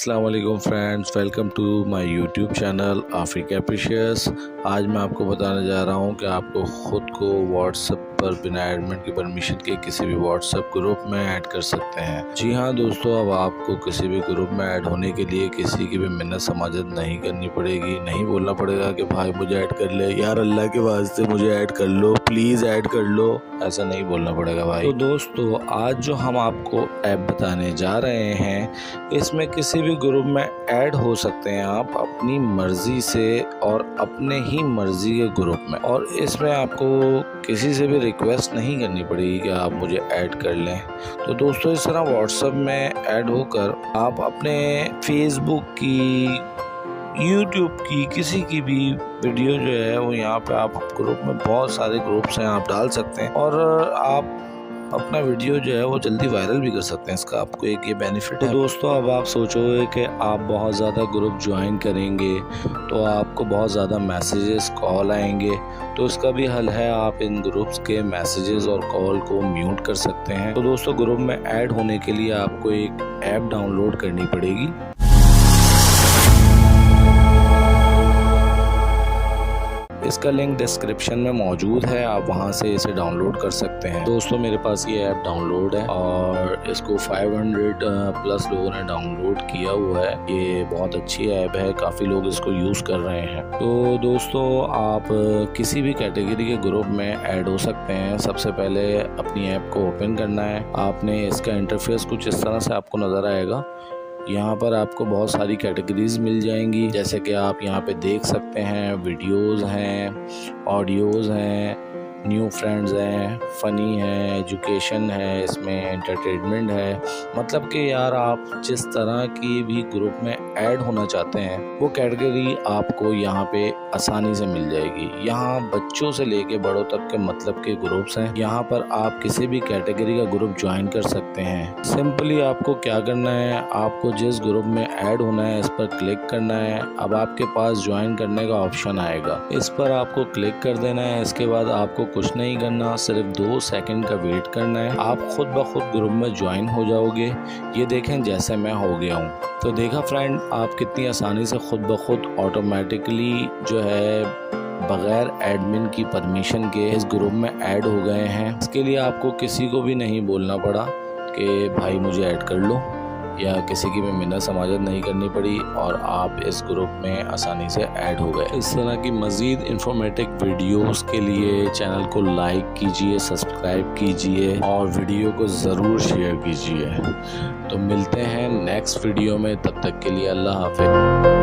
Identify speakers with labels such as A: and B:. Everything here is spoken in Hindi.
A: अस्सलाम वालेकुम friends, welcome to my YouTube channel Africa एप्रिशियस। आज मैं आपको बताने जा रहा हूं कि आपको ख़ुद को व्हाट्सएप पर बिना एडमिन की परमिशन के किसी भी व्हाट्सएप ग्रुप में ऐड कर सकते हैं। जी हां दोस्तों, अब आपको किसी भी ग्रुप में ऐड होने के लिए किसी की भी मिन्नत समाजत नहीं करनी पड़ेगी। नहीं बोलना पड़ेगा कि भाई मुझे ऐड कर ले, यार अल्लाह के वास्ते मुझे ऐड कर लो, प्लीज़ ऐड कर लो, ऐसा नहीं बोलना पड़ेगा भाई। तो दोस्तों, आज जो हम आपको ऐप बताने जा रहे हैं, इसमें किसी भी ग्रुप में ऐड हो सकते हैं आप अपनी मर्जी से और अपने ही मर्जी के ग्रुप में। और इसमें आपको किसी से भी रिक्वेस्ट नहीं करनी पड़ेगी कि आप मुझे ऐड कर लें। तो दोस्तों, इस तरह व्हाट्सएप में ऐड होकर आप अपने फेसबुक की, यूट्यूब की, किसी की भी वीडियो जो है वो यहाँ पे आप ग्रुप में, बहुत सारे ग्रुप्स हैं, आप डाल सकते हैं और आप अपना वीडियो जो है वो जल्दी वायरल भी कर सकते हैं। इसका आपको एक ये बेनिफिट है। तो दोस्तों, अब आप सोचोगे कि आप बहुत ज़्यादा ग्रुप ज्वाइन करेंगे तो आपको बहुत ज़्यादा मैसेजेस, कॉल आएंगे। तो इसका भी हल है, आप इन ग्रुप्स के मैसेजेस और कॉल को म्यूट कर सकते हैं। तो दोस्तों, ग्रुप में ऐड होने के लिए आपको एक ऐप डाउनलोड करनी पड़ेगी। इसका लिंक डिस्क्रिप्शन में मौजूद है, आप वहां से इसे डाउनलोड कर सकते हैं। दोस्तों, मेरे पास ये ऐप डाउनलोड है और इसको 500 प्लस लोगों ने डाउनलोड किया हुआ है। ये बहुत अच्छी ऐप है, काफ़ी लोग इसको यूज़ कर रहे हैं। तो दोस्तों, आप किसी भी कैटेगरी के ग्रुप में ऐड हो सकते हैं। सबसे पहले अपनी ऐप को ओपन करना है आपने। इसका इंटरफेस कुछ इस तरह से आपको नज़र आएगा। यहाँ पर आपको बहुत सारी कैटेगरीज मिल जाएंगी, जैसे कि आप यहाँ पे देख सकते हैं। वीडियोस हैं, ऑडियोज़ हैं, न्यू फ्रेंड्स हैं, फ़नी है, एजुकेशन है, इसमें एंटरटेनमेंट है। मतलब कि यार, आप जिस तरह की भी ग्रुप में ऐड होना चाहते हैं वो कैटेगरी आपको यहाँ पे आसानी से मिल जाएगी। यहाँ बच्चों से लेके बड़ों तक के मतलब के ग्रुप्स हैं। यहाँ पर आप किसी भी कैटेगरी का ग्रुप ज्वाइन कर सकते हैं। सिंपली आपको क्या करना है, आपको जिस ग्रुप में ऐड होना है इस पर क्लिक करना है। अब आपके पास ज्वाइन करने का ऑप्शन आएगा, इस पर आपको क्लिक कर देना है। इसके बाद आपको कुछ नहीं करना, सिर्फ 2 सेकंड का वेट करना है। आप खुद ब खुद ग्रुप में ज्वाइन हो जाओगे। ये देखें, जैसे मैं हो गया हूँ। तो देखा फ्रेंड, आप कितनी आसानी से खुद ब खुद ऑटोमेटिकली जो है बगैर एडमिन की परमिशन के इस ग्रुप में ऐड हो गए हैं। इसके लिए आपको किसी को भी नहीं बोलना पड़ा कि भाई मुझे ऐड कर लो, या किसी की भी मिन्नत समाजत नहीं करनी पड़ी और आप इस ग्रुप में आसानी से ऐड हो गए। इस तरह की मज़ीद इंफॉर्मेटिव वीडियोस के लिए चैनल को लाइक कीजिए, सब्सक्राइब कीजिए और वीडियो को ज़रूर शेयर कीजिए। तो मिलते हैं नेक्स्ट वीडियो में, तब तक के लिए अल्लाह हाफ़िज़।